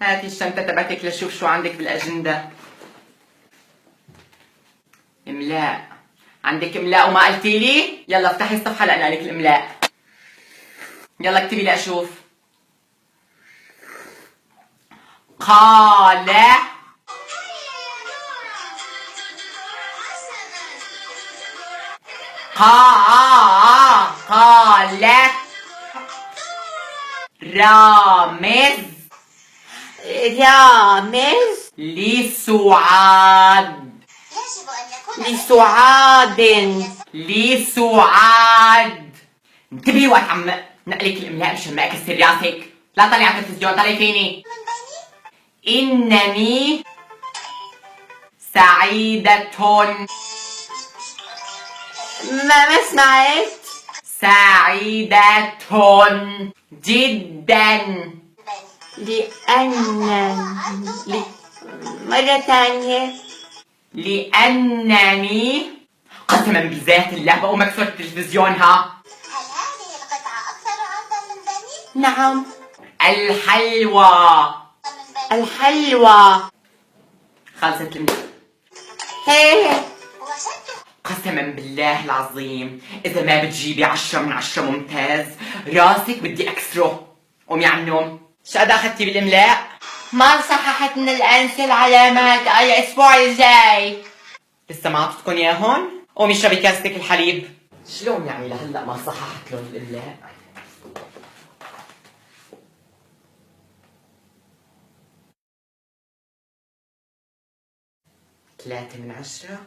هاتي الشنطة تبعتك لشوف شو عندك بالأجندة. إملاء، عندك إملاء وما قلتي لي؟ يلا افتحي الصفحة لأقرأ لك الإملاء. يلا اكتبي لأشوف. قال قال رامز لسعاد لسعاد. انتبهي وقت عم نقلك الاملاء مشان ما اكسر راسك. لا طلعي على التلفزيون، طلعي فيني. انني سعيدة. ما سمعت. سعيدة جدا مرة ثانية. لأنني قسما بذات الله بقوم اكسر التلفزيون. ها، هل هذه القطعة أكثر عرضا من بني؟ نعم. الحلوى. خلصت الاملاء. وجدت. قسما بالله العظيم إذا ما بتجيبي 10 من 10 ممتاز راسك بدي أكسره. قومي على النوم. شو قد أخذتي بالإملاء؟ ما صححت من الأنسة العلامات الأسبوع الجاي. لسه ما عطتكم إياهن؟ قومي اشربي كاستك الحليب. شلون يعني لهلا ما صححت لهم الإملاء؟ 3 من 10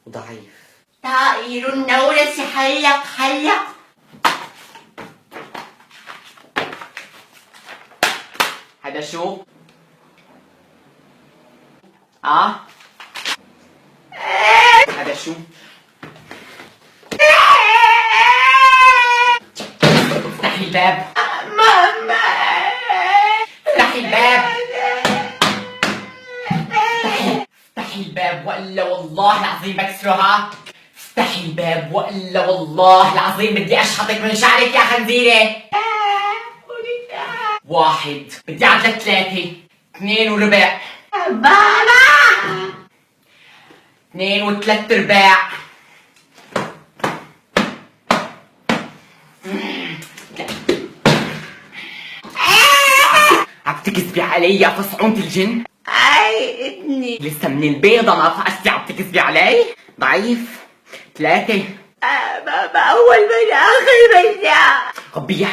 وضعيف. طائر النورس حلق. هذا شو؟ هذا شو؟ افتحي الباب. ماما افتحي الباب. افتحي الباب والا والله العظيم بكسرها. افتحي الباب والا والله العظيم بدي اشحطك من شعرك يا خنزيرة. 1 بدي اعد لك 3 2 وربع بابا 2 و3 ارباع. عم تكذبي علي يا فصعونة الجن؟ عيدني. لسه من البيضة ما فقستي عم تكذبي علي؟ ضعيف. 3 بابا أول مرة آخر مرة. غبية.